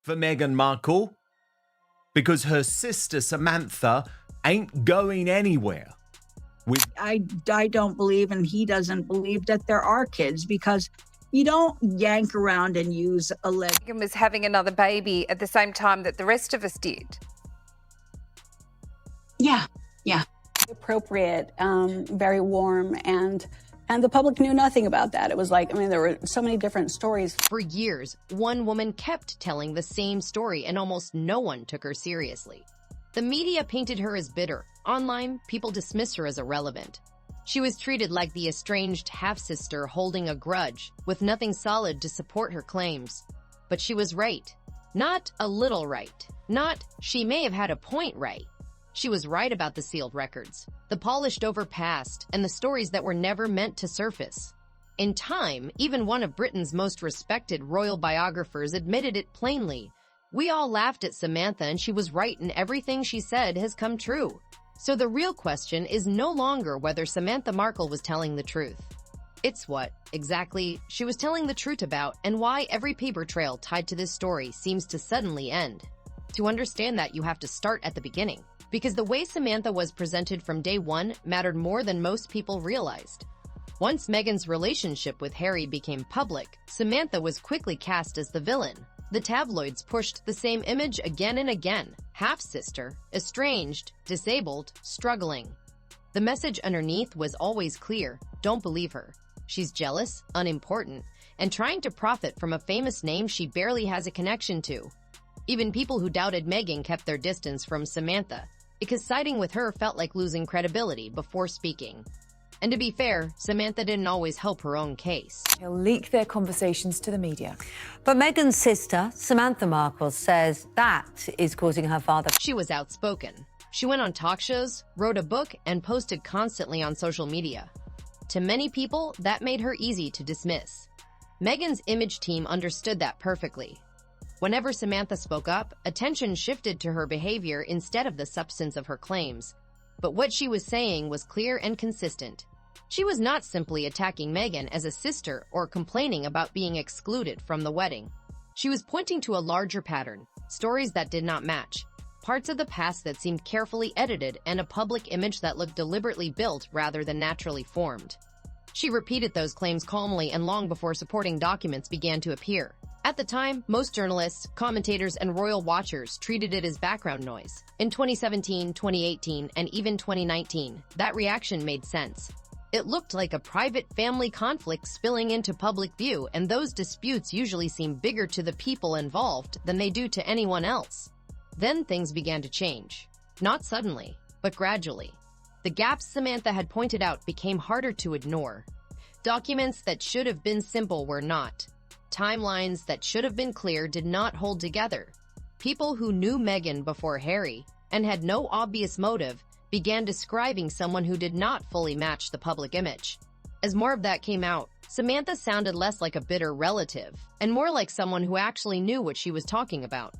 for Meghan Markle because her sister Samantha ain't going anywhere. I don't believe, and he doesn't believe, that there are kids, because you don't yank around and use a leg. Meghan was having another baby at the same time that the rest of us did. Yeah. Appropriate, very warm, and the public knew nothing about that. It was like, I mean, there were so many different stories. For years, one woman kept telling the same story and almost no one took her seriously. The media painted her as bitter. Online, people dismissed her as irrelevant. She was treated like the estranged half-sister holding a grudge, with nothing solid to support her claims. But she was right. Not a little right. Not, she may have had a point right. She was right about the sealed records, the polished-over past, and the stories that were never meant to surface. In time, even one of Britain's most respected royal biographers admitted it plainly. We all laughed at Samantha, and she was right, and everything she said has come true. So the real question is no longer whether Samantha Markle was telling the truth. It's what, exactly, she was telling the truth about, and why every paper trail tied to this story seems to suddenly end. To understand that, you have to start at the beginning, because the way Samantha was presented from day one mattered more than most people realized. Once Meghan's relationship with Harry became public, Samantha was quickly cast as the villain. The tabloids pushed the same image again and again: half-sister, estranged, disabled, struggling. The message underneath was always clear: don't believe her. She's jealous, unimportant, and trying to profit from a famous name she barely has a connection to. Even people who doubted Meghan kept their distance from Samantha, because siding with her felt like losing credibility before speaking. And to be fair, Samantha didn't always help her own case. He'll leak their conversations to the media. But Meghan's sister, Samantha Markle, says that is causing her father. She was outspoken. She went on talk shows, wrote a book, and posted constantly on social media. To many people, that made her easy to dismiss. Meghan's image team understood that perfectly. Whenever Samantha spoke up, attention shifted to her behavior instead of the substance of her claims. But what she was saying was clear and consistent. She was not simply attacking Meghan as a sister or complaining about being excluded from the wedding. She was pointing to a larger pattern: stories that did not match, parts of the past that seemed carefully edited, and a public image that looked deliberately built rather than naturally formed. She repeated those claims calmly and long before supporting documents began to appear. At the time, most journalists, commentators, and royal watchers treated it as background noise. In 2017, 2018, and even 2019, that reaction made sense. It looked like a private family conflict spilling into public view, and those disputes usually seem bigger to the people involved than they do to anyone else. Then things began to change. Not suddenly, but gradually. The gaps Samantha had pointed out became harder to ignore. Documents that should have been simple were not. Timelines that should have been clear did not hold together. People who knew Meghan before Harry and had no obvious motive began describing someone who did not fully match the public image. As more of that came out, Samantha sounded less like a bitter relative and more like someone who actually knew what she was talking about.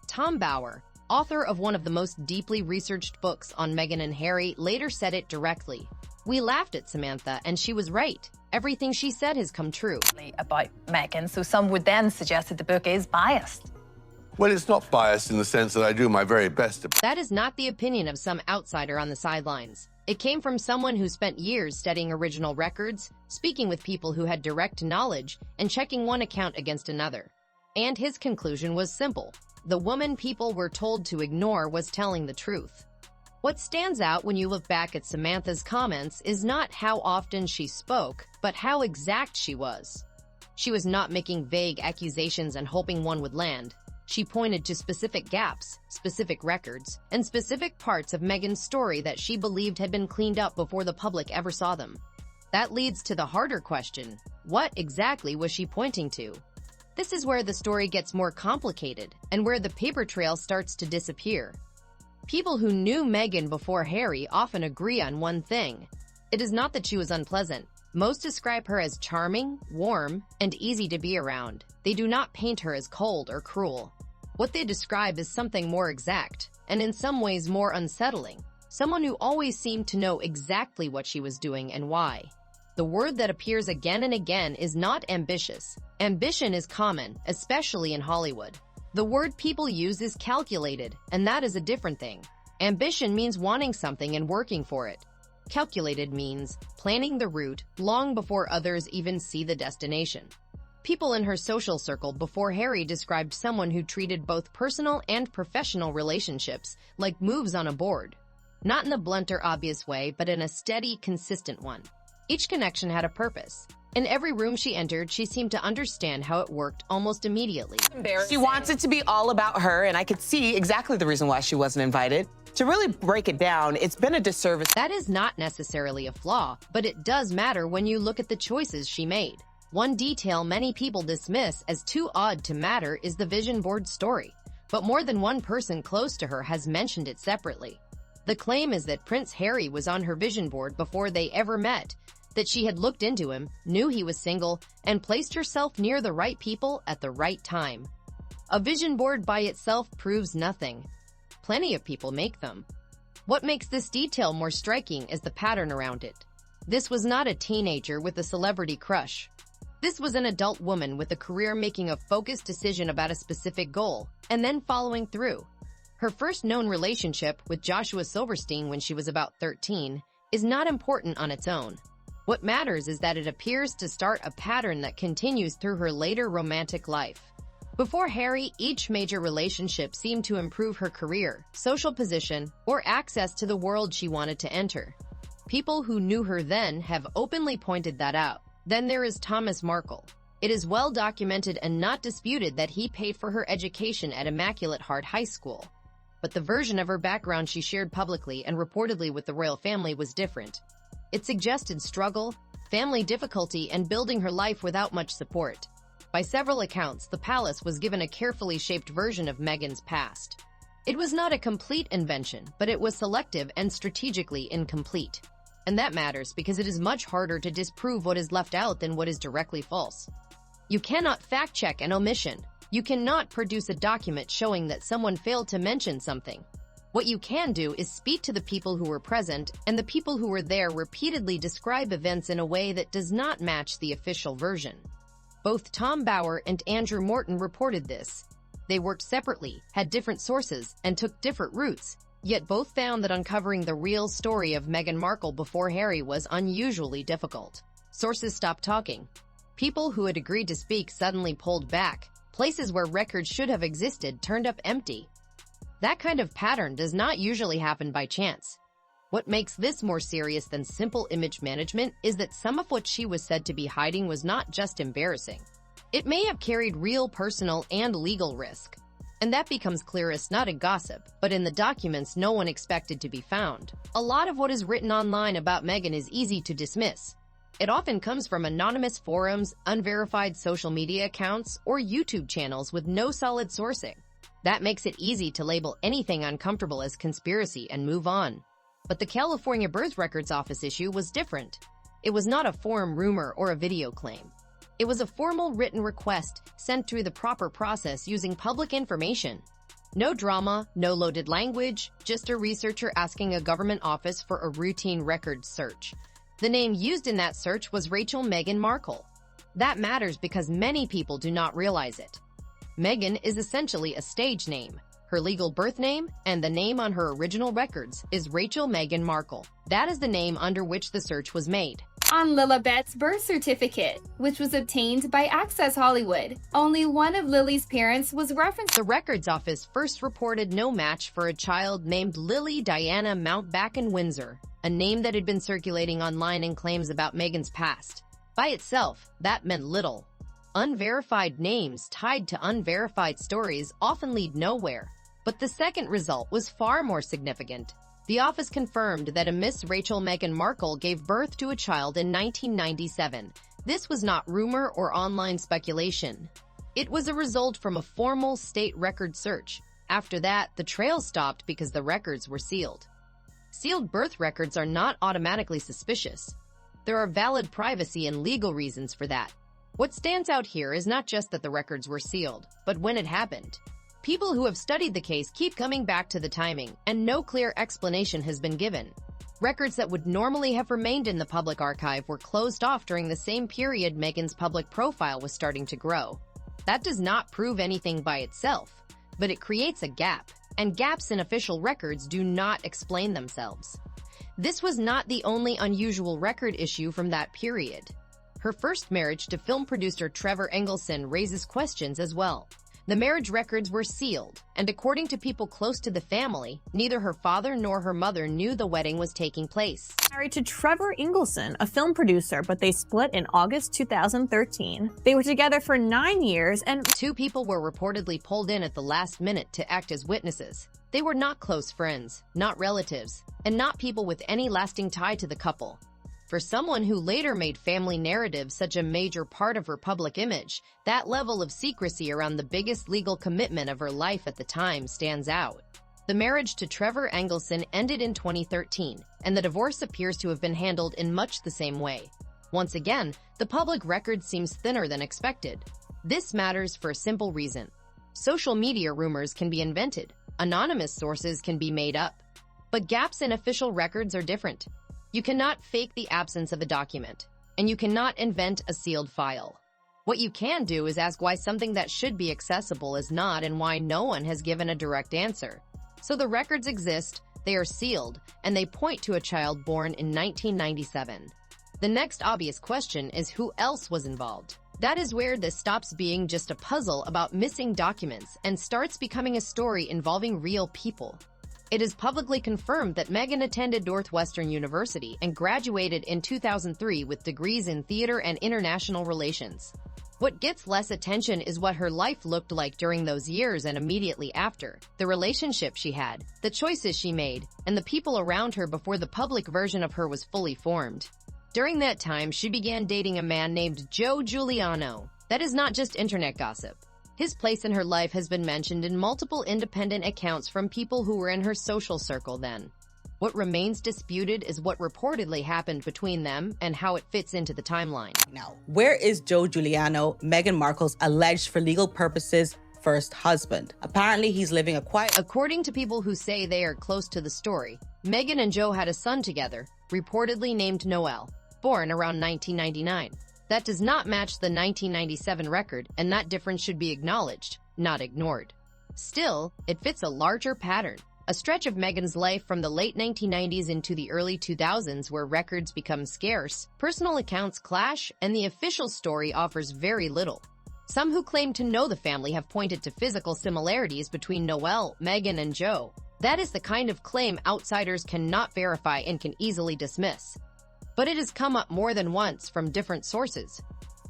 Tom Bower, author of one of the most deeply researched books on Meghan and Harry, later said it directly. We laughed at Samantha, and she was right. Everything she said has come true. About Meghan, so some would then suggest that the book is biased. Well, it's not biased in the sense that I do my very best to... That is not the opinion of some outsider on the sidelines. It came from someone who spent years studying original records, speaking with people who had direct knowledge, and checking one account against another. And his conclusion was simple. The woman people were told to ignore was telling the truth. What stands out when you look back at Samantha's comments is not how often she spoke, but how exact she was. She was not making vague accusations and hoping one would land. She pointed to specific gaps, specific records, and specific parts of Meghan's story that she believed had been cleaned up before the public ever saw them. That leads to the harder question: what exactly was she pointing to? This is where the story gets more complicated, and where the paper trail starts to disappear. People who knew Meghan before Harry often agree on one thing. It is not that she was unpleasant. Most describe her as charming, warm, and easy to be around. They do not paint her as cold or cruel. What they describe is something more exact, and in some ways more unsettling. Someone who always seemed to know exactly what she was doing and why. The word that appears again and again is not ambitious. Ambition is common, especially in Hollywood. The word people use is calculated, and that is a different thing. Ambition means wanting something and working for it. Calculated means planning the route long before others even see the destination. People in her social circle before Harry described someone who treated both personal and professional relationships like moves on a board. Not in a blunt or obvious way, but in a steady, consistent one. Each connection had a purpose. In every room she entered, she seemed to understand how it worked almost immediately. She wants it to be all about her, and I could see exactly the reason why she wasn't invited. To really break it down, it's been a disservice. That is not necessarily a flaw, but it does matter when you look at the choices she made. One detail many people dismiss as too odd to matter is the vision board story, but more than one person close to her has mentioned it separately. The claim is that Prince Harry was on her vision board before they ever met, that she had looked into him, knew he was single, and placed herself near the right people at the right time. A vision board by itself proves nothing. Plenty of people make them. What makes this detail more striking is the pattern around it. This was not a teenager with a celebrity crush. This was an adult woman with a career making a focused decision about a specific goal, and then following through. Her first known relationship with Joshua Silverstein when she was about 13 is not important on its own. What matters is that it appears to start a pattern that continues through her later romantic life. Before Harry, each major relationship seemed to improve her career, social position, or access to the world she wanted to enter. People who knew her then have openly pointed that out. Then there is Thomas Markle. It is well documented and not disputed that he paid for her education at Immaculate Heart High School. But the version of her background she shared publicly and reportedly with the royal family was different. It suggested struggle, family difficulty, and building her life without much support. By several accounts, the palace was given a carefully shaped version of Meghan's past. It was not a complete invention, but it was selective and strategically incomplete. And that matters because it is much harder to disprove what is left out than what is directly false. You cannot fact-check an omission. You cannot produce a document showing that someone failed to mention something. What you can do is speak to the people who were present, and the people who were there repeatedly describe events in a way that does not match the official version. Both Tom Bower and Andrew Morton reported this. They worked separately, had different sources, and took different routes. Yet both found that uncovering the real story of Meghan Markle before Harry was unusually difficult. Sources stopped talking. People who had agreed to speak suddenly pulled back. Places where records should have existed turned up empty. That kind of pattern does not usually happen by chance. What makes this more serious than simple image management is that some of what she was said to be hiding was not just embarrassing. It may have carried real personal and legal risk. And that becomes clearest not in gossip, but in the documents no one expected to be found. A lot of what is written online about Meghan is easy to dismiss. It often comes from anonymous forums, unverified social media accounts, or YouTube channels with no solid sourcing. That makes it easy to label anything uncomfortable as conspiracy and move on. But the California Birth Records Office issue was different. It was not a forum rumor or a video claim. It was a formal written request sent through the proper process using public information. No drama, no loaded language, just a researcher asking a government office for a routine records search. The name used in that search was Rachel Meghan Markle. That matters because many people do not realize it. Meghan is essentially a stage name. Her legal birth name and the name on her original records is Rachel Meghan Markle. That is the name under which the search was made. On Lilibet's birth certificate, which was obtained by Access Hollywood, only one of Lily's parents was referenced. The records office first reported no match for a child named Lily Diana Mountbatten Windsor, a name that had been circulating online in claims about Meghan's past. By itself, that meant little. Unverified names tied to unverified stories often lead nowhere. But the second result was far more significant. The office confirmed that a Miss Rachel Meghan Markle gave birth to a child in 1997. This was not rumor or online speculation. It was a result from a formal state record search. After that, the trail stopped because the records were sealed. Sealed birth records are not automatically suspicious. There are valid privacy and legal reasons for that. What stands out here is not just that the records were sealed, but when it happened. People who have studied the case keep coming back to the timing, and no clear explanation has been given. Records that would normally have remained in the public archive were closed off during the same period Meghan's public profile was starting to grow. That does not prove anything by itself, but it creates a gap, and gaps in official records do not explain themselves. This was not the only unusual record issue from that period. Her first marriage to film producer Trevor Engelson raises questions as well. The marriage records were sealed, and according to people close to the family, neither her father nor her mother knew the wedding was taking place. Married to Trevor Engelson, a film producer, but they split in August 2013. They were together for 9 years, and 2 people were reportedly pulled in at the last minute to act as witnesses. They were not close friends, not relatives, and not people with any lasting tie to the couple. For someone who later made family narratives such a major part of her public image, that level of secrecy around the biggest legal commitment of her life at the time stands out. The marriage to Trevor Engelson ended in 2013, and the divorce appears to have been handled in much the same way. Once again, the public record seems thinner than expected. This matters for a simple reason. Social media rumors can be invented, anonymous sources can be made up, but gaps in official records are different. You cannot fake the absence of a document, and you cannot invent a sealed file. What you can do is ask why something that should be accessible is not, and why no one has given a direct answer. So the records exist, they are sealed, and they point to a child born in 1997. The next obvious question is who else was involved? That is where this stops being just a puzzle about missing documents and starts becoming a story involving real people. It is publicly confirmed that Meghan attended Northwestern University and graduated in 2003 with degrees in theater and international relations. What gets less attention is what her life looked like during those years and immediately after, the relationship she had, the choices she made, and the people around her before the public version of her was fully formed. During that time, she began dating a man named Joe Giuliano. That is not just internet gossip. His place in her life has been mentioned in multiple independent accounts from people who were in her social circle then. What remains disputed is what reportedly happened between them and how it fits into the timeline. Now, where is Joe Giuliano, Meghan Markle's alleged for legal purposes first husband? Apparently, he's living a quiet... According to people who say they are close to the story, Meghan and Joe had a son together, reportedly named Noel, born around 1999. That does not match the 1997 record, and that difference should be acknowledged, not ignored. Still, it fits a larger pattern, a stretch of Meghan's life from the late 1990s into the early 2000s where records become scarce, personal accounts clash, and the official story offers very little. Some who claim to know the family have pointed to physical similarities between Noel, Meghan, and Joe. That is the kind of claim outsiders cannot verify and can easily dismiss. But it has come up more than once from different sources.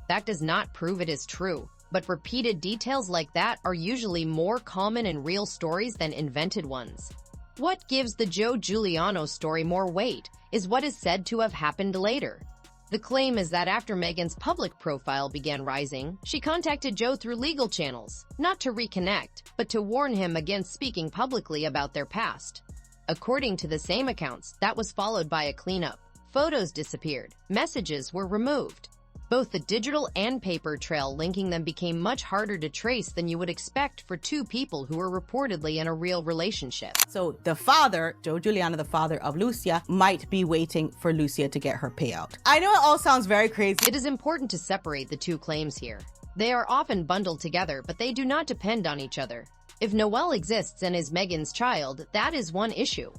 That does not prove it is true, but repeated details like that are usually more common in real stories than invented ones. What gives the Joe Giuliano story more weight is what is said to have happened later. The claim is that after Meghan's public profile began rising, she contacted Joe through legal channels, not to reconnect, but to warn him against speaking publicly about their past. According to the same accounts, that was followed by a cleanup. Photos disappeared, messages were removed. Both the digital and paper trail linking them became much harder to trace than you would expect for 2 people who were reportedly in a real relationship. So the father, Joe Giuliano, the father of Lucia, might be waiting for Lucia to get her payout. I know it all sounds very crazy. It is important to separate the 2 claims here. They are often bundled together, but they do not depend on each other. If Noel exists and is Meghan's child, that is one issue.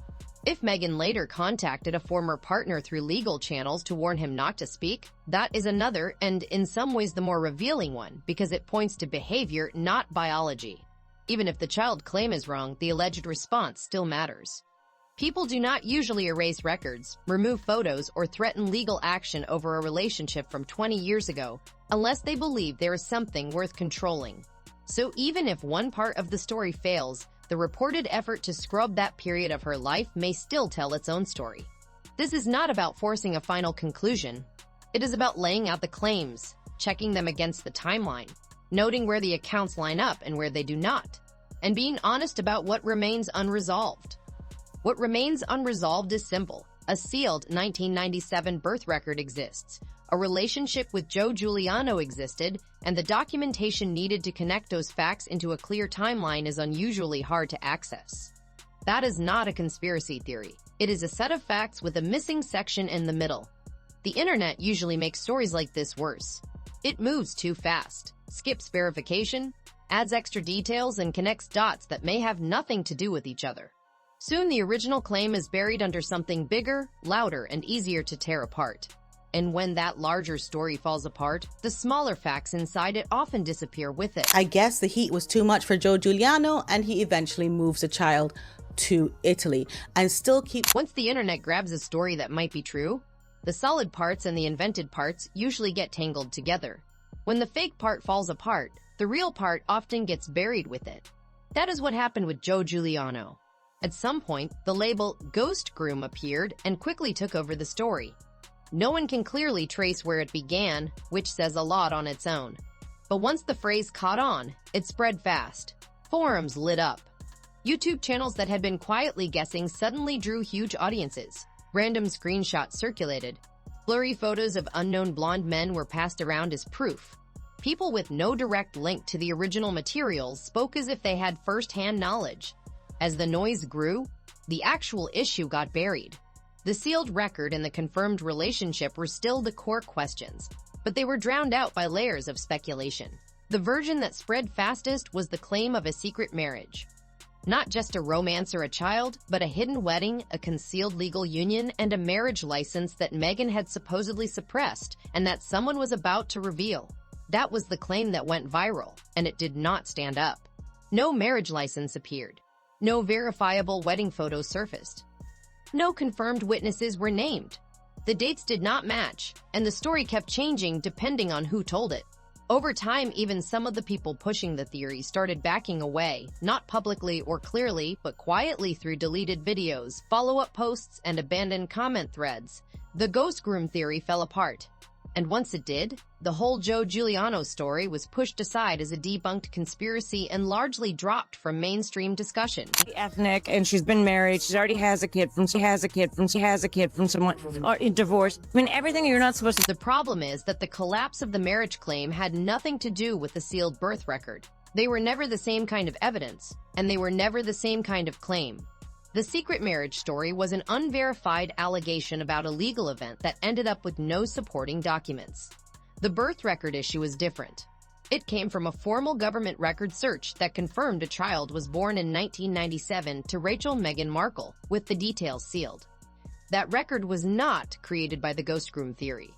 If Meghan later contacted a former partner through legal channels to warn him not to speak, that is another and in some ways the more revealing one because it points to behavior, not biology. Even if the child claim is wrong, the alleged response still matters. People do not usually erase records, remove photos, or threaten legal action over a relationship from 20 years ago unless they believe there is something worth controlling. So even if one part of the story fails, the reported effort to scrub that period of her life may still tell its own story. This is not about forcing a final conclusion. It is about laying out the claims, checking them against the timeline, noting where the accounts line up and where they do not, and being honest about what remains unresolved. What remains unresolved is simple. A sealed 1997 birth record exists. A relationship with Joe Giuliano existed, and the documentation needed to connect those facts into a clear timeline is unusually hard to access. That is not a conspiracy theory. It is a set of facts with a missing section in the middle. The internet usually makes stories like this worse. It moves too fast, skips verification, adds extra details and connects dots that may have nothing to do with each other. Soon, the original claim is buried under something bigger, louder, and easier to tear apart. And when that larger story falls apart, the smaller facts inside it often disappear with it. I guess the heat was too much for Joe Giuliano, and he eventually moves the child to Italy and still keeps... Once the internet grabs a story that might be true, the solid parts and the invented parts usually get tangled together. When the fake part falls apart, the real part often gets buried with it. That is what happened with Joe Giuliano. At some point, the label Ghost Groom appeared and quickly took over the story. No one can clearly trace where it began, which says a lot on its own. But once the phrase caught on, it spread fast. Forums lit up. YouTube channels that had been quietly guessing suddenly drew huge audiences. Random screenshots circulated. Blurry photos of unknown blonde men were passed around as proof. People with no direct link to the original materials spoke as if they had first-hand knowledge. As the noise grew, the actual issue got buried. The sealed record and the confirmed relationship were still the core questions, but they were drowned out by layers of speculation. The version that spread fastest was the claim of a secret marriage. Not just a romance or a child, but a hidden wedding, a concealed legal union, and a marriage license that Meghan had supposedly suppressed and that someone was about to reveal. That was the claim that went viral, and it did not stand up. No marriage license appeared. No verifiable wedding photos surfaced. No confirmed witnesses were named. The dates did not match, and the story kept changing depending on who told it. Over time, even some of the people pushing the theory started backing away, not publicly or clearly, but quietly through deleted videos, follow-up posts, and abandoned comment threads. The ghost groom theory fell apart. And once it did, the whole Joe Giuliano story was pushed aside as a debunked conspiracy and largely dropped from mainstream discussion. Ethnic, and she's been married. She already has a kid from someone, or divorced. I mean, everything you're not supposed to. The problem is that the collapse of the marriage claim had nothing to do with the sealed birth record. They were never the same kind of evidence, and they were never the same kind of claim. The secret marriage story was an unverified allegation about a legal event that ended up with no supporting documents. The birth record issue is different. It came from a formal government record search that confirmed a child was born in 1997 to Rachel Meghan Markle, with the details sealed. That record was not created by the ghost groom theory.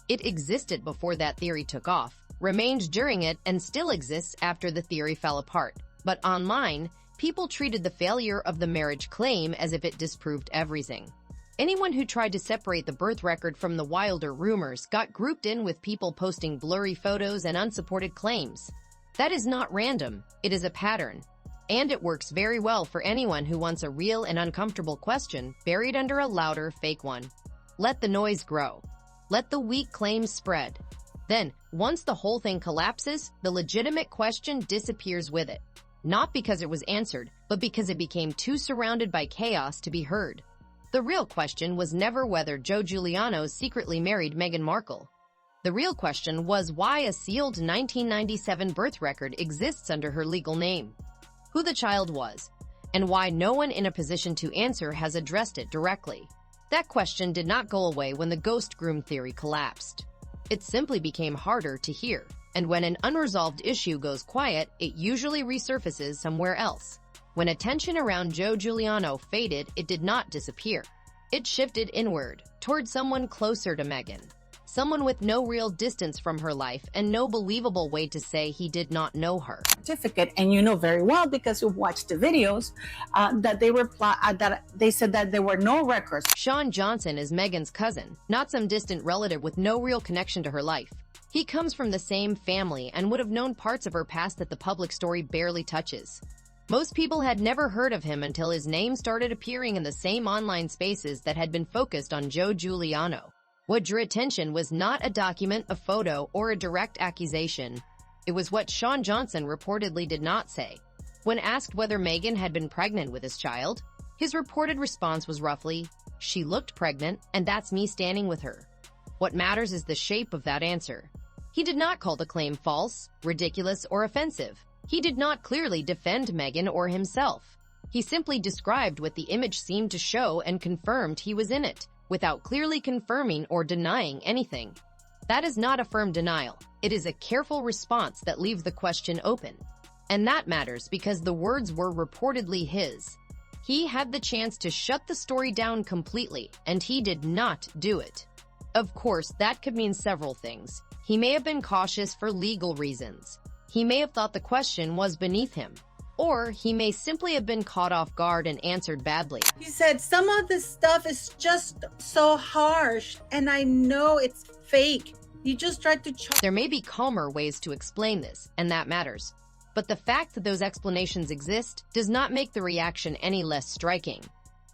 It existed before that theory took off, remained during it, and still exists after the theory fell apart. But online, people treated the failure of the marriage claim as if it disproved everything. Anyone who tried to separate the birth record from the wilder rumors got grouped in with people posting blurry photos and unsupported claims. That is not random, it is a pattern. And it works very well for anyone who wants a real and uncomfortable question buried under a louder, fake one. Let the noise grow. Let the weak claims spread. Then, once the whole thing collapses, the legitimate question disappears with it. Not because it was answered, but because it became too surrounded by chaos to be heard. The real question was never whether Joe Giuliano secretly married Meghan Markle. The real question was why a sealed 1997 birth record exists under her legal name, who the child was, and why no one in a position to answer has addressed it directly. That question did not go away when the ghost groom theory collapsed. It simply became harder to hear. And when an unresolved issue goes quiet, it usually resurfaces somewhere else. When attention around Joe Giuliano faded, it did not disappear. It shifted inward, toward someone closer to Meghan. Someone with no real distance from her life and no believable way to say he did not know her. Certificate, and you know very well because you've watched the videos that they said that there were no records. Sean Johnson is Meghan's cousin, not some distant relative with no real connection to her life. He comes from the same family and would have known parts of her past that the public story barely touches. Most people had never heard of him until his name started appearing in the same online spaces that had been focused on Joe Giuliano. What drew attention was not a document, a photo, or a direct accusation. It was what Sean Johnson reportedly did not say. When asked whether Meghan had been pregnant with his child, his reported response was roughly, "She looked pregnant, and that's me standing with her." What matters is the shape of that answer. He did not call the claim false, ridiculous, or offensive. He did not clearly defend Meghan or himself. He simply described what the image seemed to show and confirmed he was in it, without clearly confirming or denying anything. That is not a firm denial. It is a careful response that leaves the question open. And that matters because the words were reportedly his. He had the chance to shut the story down completely, and he did not do it. Of course, that could mean several things. He may have been cautious for legal reasons. He may have thought the question was beneath him. Or he may simply have been caught off guard and answered badly. He said, some of this stuff is just so harsh, and I know it's fake. You just tried to... There may be calmer ways to explain this, and that matters. But the fact that those explanations exist does not make the reaction any less striking.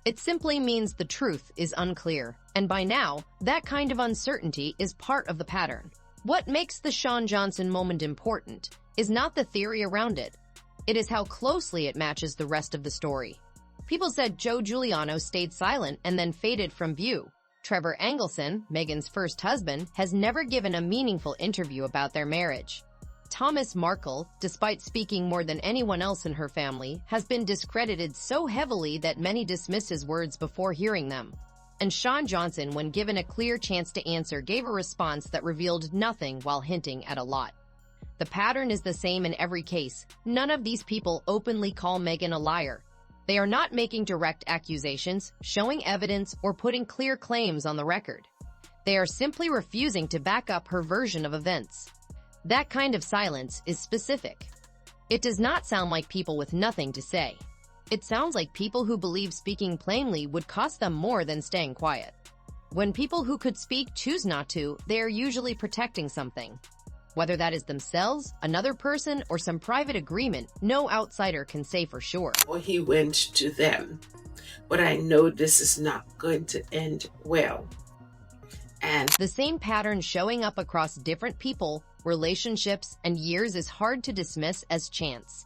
It simply means the truth is unclear, and by now, that kind of uncertainty is part of the pattern. What makes the Sean Johnson moment important is not the theory around it. It is how closely it matches the rest of the story. People said Joe Giuliano stayed silent and then faded from view. Trevor Engelson, Meghan's first husband, has never given a meaningful interview about their marriage. Thomas Markle, despite speaking more than anyone else in her family, has been discredited so heavily that many dismiss his words before hearing them. And Sean Johnson, when given a clear chance to answer, gave a response that revealed nothing while hinting at a lot. The pattern is the same in every case. None of these people openly call Meghan a liar. They are not making direct accusations, showing evidence, or putting clear claims on the record. They are simply refusing to back up her version of events. That kind of silence is specific. It does not sound like people with nothing to say. It sounds like people who believe speaking plainly would cost them more than staying quiet. When people who could speak choose not to, they are usually protecting something. Whether that is themselves, another person, or some private agreement, no outsider can say for sure. Well, he went to them, but I know this is not going to end well. And the same pattern showing up across different people, relationships, and years is hard to dismiss as chance.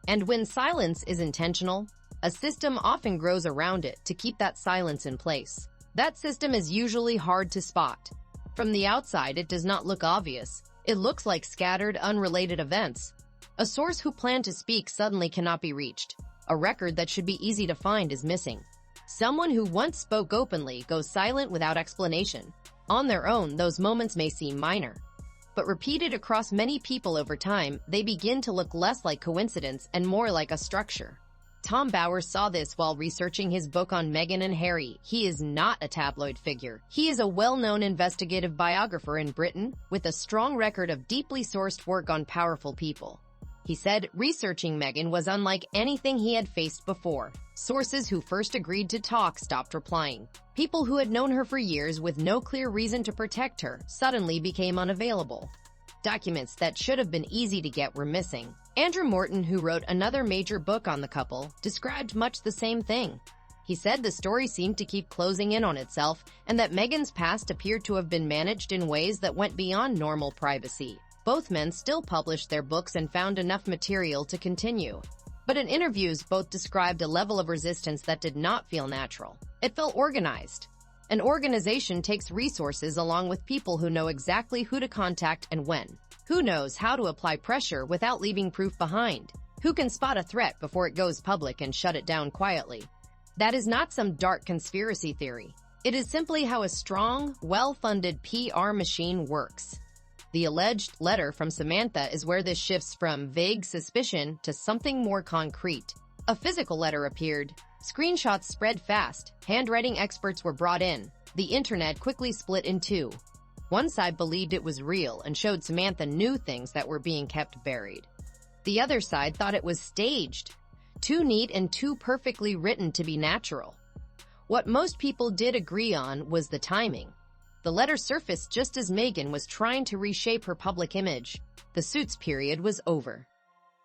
And when silence is intentional, a system often grows around it to keep that silence in place. That system is usually hard to spot. From the outside, it does not look obvious. It looks like scattered, unrelated events. A source who planned to speak suddenly cannot be reached. A record that should be easy to find is missing. Someone who once spoke openly goes silent without explanation. On their own, those moments may seem minor. But repeated across many people over time, they begin to look less like coincidence and more like a structure. Tom Bowers saw this while researching his book on Meghan and Harry. He is not a tabloid figure. He is a well-known investigative biographer in Britain with a strong record of deeply sourced work on powerful people. He said researching Meghan was unlike anything he had faced before. Sources who first agreed to talk stopped replying. People who had known her for years with no clear reason to protect her suddenly became unavailable. Documents that should have been easy to get were missing. Andrew Morton, who wrote another major book on the couple, described much the same thing. He said the story seemed to keep closing in on itself and that Meghan's past appeared to have been managed in ways that went beyond normal privacy. Both men still published their books and found enough material to continue. But in interviews, both described a level of resistance that did not feel natural. It felt organized. An organization takes resources along with people who know exactly who to contact and when. Who knows how to apply pressure without leaving proof behind? Who can spot a threat before it goes public and shut it down quietly? That is not some dark conspiracy theory. It is simply how a strong, well-funded PR machine works. The alleged letter from Samantha is where this shifts from vague suspicion to something more concrete. A physical letter appeared. Screenshots spread fast. Handwriting experts were brought in. The internet quickly split in two. One side believed it was real and showed Samantha knew things that were being kept buried. The other side thought it was staged, too neat and too perfectly written to be natural. What most people did agree on was the timing. The letter surfaced just as Meghan was trying to reshape her public image. The Suits period was over.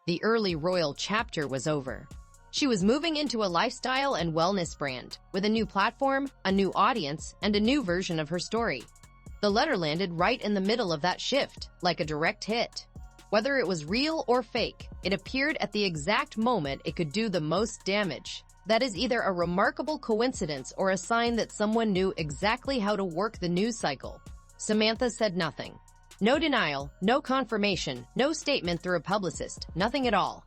The early royal chapter was over. She was moving into a lifestyle and wellness brand, with a new platform, a new audience, and a new version of her story. The letter landed right in the middle of that shift, like a direct hit. Whether it was real or fake, it appeared at the exact moment it could do the most damage. That is either a remarkable coincidence or a sign that someone knew exactly how to work the news cycle. Samantha said nothing. No denial, no confirmation, no statement through a publicist, nothing at all.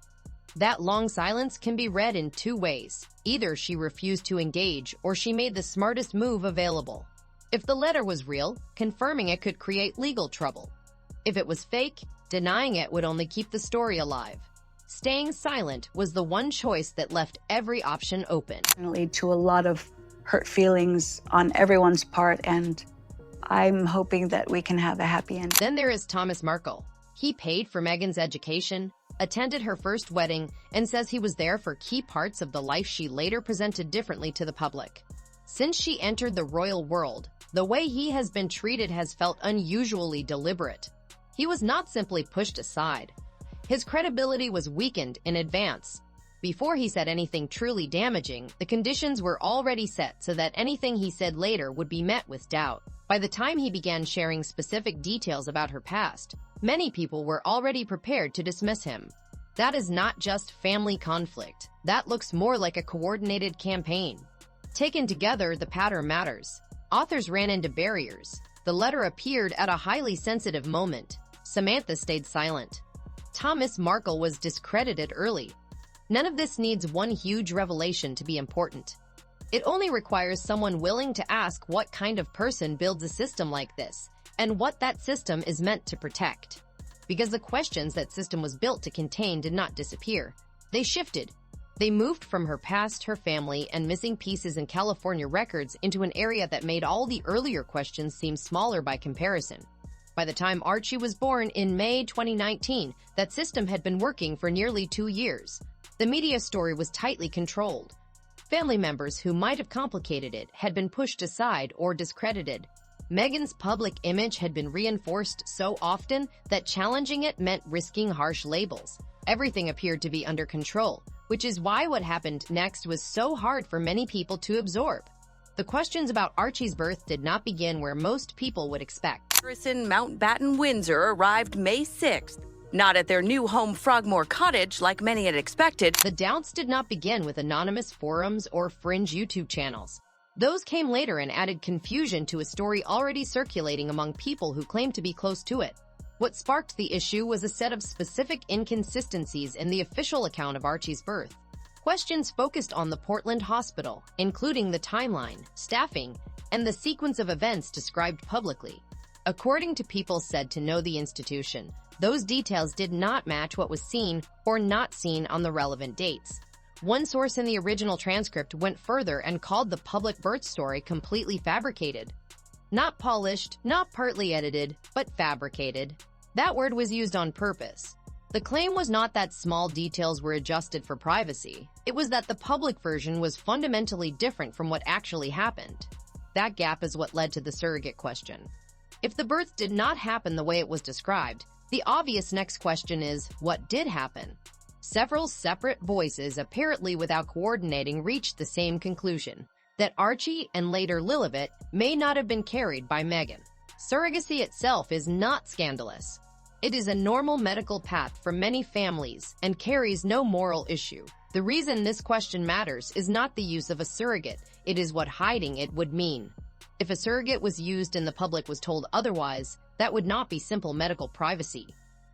That long silence can be read in two ways. Either she refused to engage or she made the smartest move available. If the letter was real, confirming it could create legal trouble. If it was fake, denying it would only keep the story alive. Staying silent was the one choice that left every option open. It lead to a lot of hurt feelings on everyone's part, and I'm hoping that we can have a happy end. Then there is Thomas Markle. He paid for Meghan's education, attended her first wedding, and says he was there for key parts of the life she later presented differently to the public. Since she entered the royal world, the way he has been treated has felt unusually deliberate. He was not simply pushed aside. His credibility was weakened in advance. Before he said anything truly damaging, the conditions were already set so that anything he said later would be met with doubt. By the time he began sharing specific details about her past, many people were already prepared to dismiss him. That is not just family conflict. That looks more like a coordinated campaign. Taken together, the pattern matters. Authors ran into barriers. The letter appeared at a highly sensitive moment. Samantha stayed silent. Thomas Markle was discredited early. None of this needs one huge revelation to be important. It only requires someone willing to ask what kind of person builds a system like this, and what that system is meant to protect. Because the questions that system was built to contain did not disappear. They shifted. They moved from her past, her family, and missing pieces in California records into an area that made all the earlier questions seem smaller by comparison. By the time Archie was born in May 2019, that system had been working for nearly 2 years. The media story was tightly controlled. Family members who might have complicated it had been pushed aside or discredited. Meghan's public image had been reinforced so often that challenging it meant risking harsh labels. Everything appeared to be under control, which is why what happened next was so hard for many people to absorb. The questions about Archie's birth did not begin where most people would expect. In Mountbatten, Windsor arrived May 6th. Not at their new home Frogmore Cottage like many had expected. The doubts did not begin with anonymous forums or fringe YouTube channels. Those came later and added confusion to a story already circulating among people who claimed to be close to it. What sparked the issue was a set of specific inconsistencies in the official account of Archie's birth. Questions focused on the Portland hospital, including the timeline, staffing, and the sequence of events described publicly. According to people said to know the institution, those details did not match what was seen or not seen on the relevant dates. One source in the original transcript went further and called the public birth story completely fabricated. Not polished, not partly edited, but fabricated. That word was used on purpose. The claim was not that small details were adjusted for privacy. It was that the public version was fundamentally different from what actually happened. That gap is what led to the surrogate question. If the birth did not happen the way it was described, the obvious next question is, what did happen? Several separate voices, apparently without coordinating, reached the same conclusion, that Archie and later Lilibet may not have been carried by Meghan. Surrogacy itself is not scandalous. It is a normal medical path for many families and carries no moral issue. The reason this question matters is not the use of a surrogate, it is what hiding it would mean. If a surrogate was used and the public was told otherwise, that would not be simple medical privacy.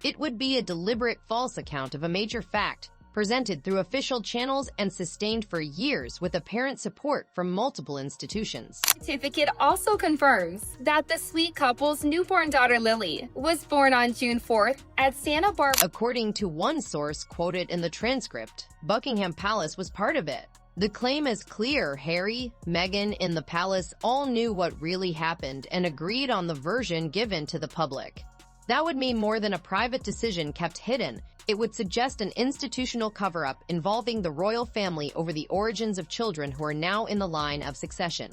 It would be a deliberate false account of a major fact, presented through official channels and sustained for years with apparent support from multiple institutions. Certificate also confirms that the sweet couple's newborn daughter Lily was born on June 4th at Santa Barbara. According to one source quoted in the transcript, Buckingham Palace was part of it. The claim is clear. Harry, Meghan, and the palace all knew what really happened and agreed on the version given to the public. That would mean more than a private decision kept hidden. It would suggest an institutional cover-up involving the royal family over the origins of children who are now in the line of succession.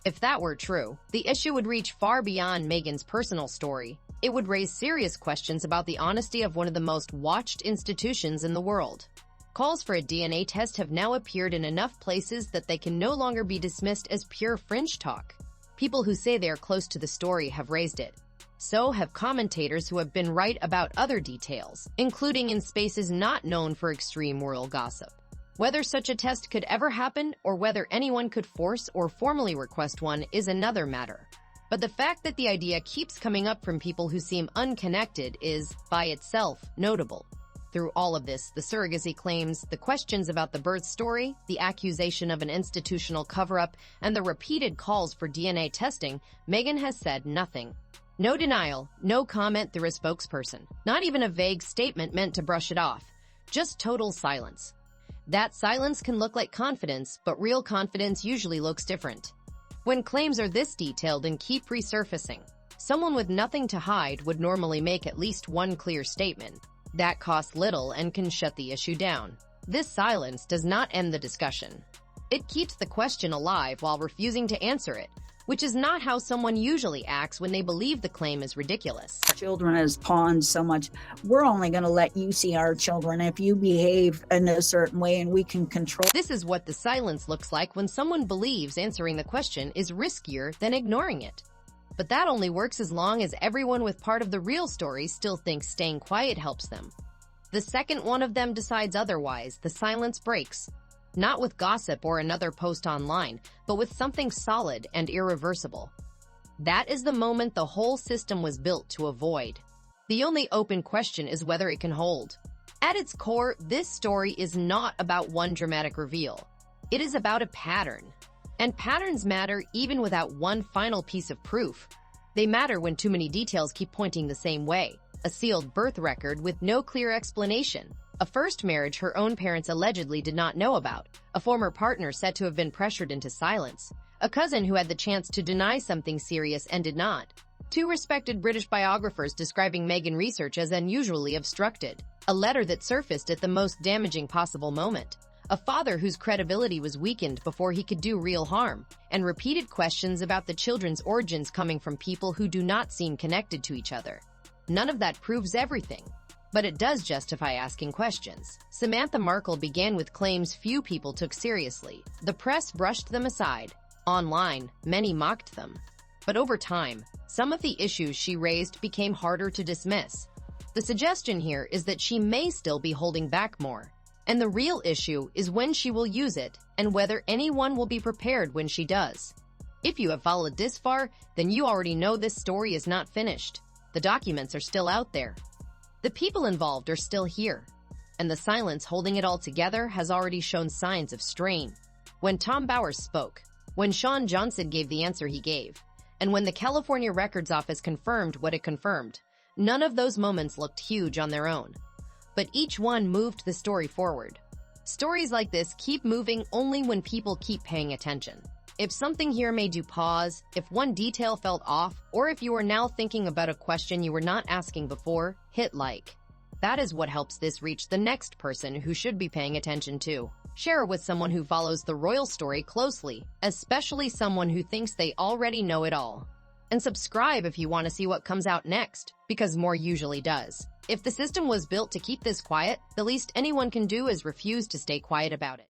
If that were true, the issue would reach far beyond Meghan's personal story. It would raise serious questions about the honesty of one of the most watched institutions in the world. Calls for a DNA test have now appeared in enough places that they can no longer be dismissed as pure fringe talk. People who say they are close to the story have raised it. So have commentators who have been right about other details, including in spaces not known for extreme royal gossip. Whether such a test could ever happen or whether anyone could force or formally request one is another matter. But the fact that the idea keeps coming up from people who seem unconnected is, by itself, notable. Through all of this, the surrogacy claims, the questions about the birth story, the accusation of an institutional cover-up, and the repeated calls for DNA testing, Meghan has said nothing. No denial, no comment through a spokesperson, not even a vague statement meant to brush it off. just total silence. That silence can look like confidence, but real confidence usually looks different. When claims are this detailed and keep resurfacing, someone with nothing to hide would normally make at least one clear statement. That costs little and can shut the issue down. This silence does not end the discussion. It keeps the question alive while refusing to answer it, which is not how someone usually acts when they believe the claim is ridiculous. Children as pawns so much. We're only going to let you see our children if you behave in a certain way and we can control. This is what the silence looks like when someone believes answering the question is riskier than ignoring it. But that only works as long as everyone with part of the real story still thinks staying quiet helps them. The second one of them decides otherwise, the silence breaks. Not with gossip or another post online, but with something solid and irreversible. That is the moment the whole system was built to avoid. The only open question is whether it can hold. At its core, this story is not about one dramatic reveal. It is about a pattern. And patterns matter even without one final piece of proof. They matter when too many details keep pointing the same way. A sealed birth record with no clear explanation. A first marriage her own parents allegedly did not know about. A former partner said to have been pressured into silence. A cousin who had the chance to deny something serious and did not. Two respected British biographers describing Meghan research as unusually obstructed. A letter that surfaced at the most damaging possible moment. A father whose credibility was weakened before he could do real harm. And repeated questions about the children's origins coming from people who do not seem connected to each other. None of that proves everything. But it does justify asking questions. Samantha Markle began with claims few people took seriously. The press brushed them aside. Online, many mocked them. But over time, some of the issues she raised became harder to dismiss. The suggestion here is that she may still be holding back more. And the real issue is when she will use it and whether anyone will be prepared when she does. If you have followed this far, then you already know this story is not finished. The documents are still out there. The people involved are still here, and the silence holding it all together has already shown signs of strain. When Tom Bowers spoke, when Sean Johnson gave the answer he gave, and when the California Records Office confirmed what it confirmed, none of those moments looked huge on their own. But each one moved the story forward. Stories like this keep moving only when people keep paying attention. If something here made you pause, if one detail felt off, or if you are now thinking about a question you were not asking before, hit like. That is what helps this reach the next person who should be paying attention too. Share with someone who follows the royal story closely, especially someone who thinks they already know it all. And subscribe if you want to see what comes out next, because more usually does. If the system was built to keep this quiet, the least anyone can do is refuse to stay quiet about it.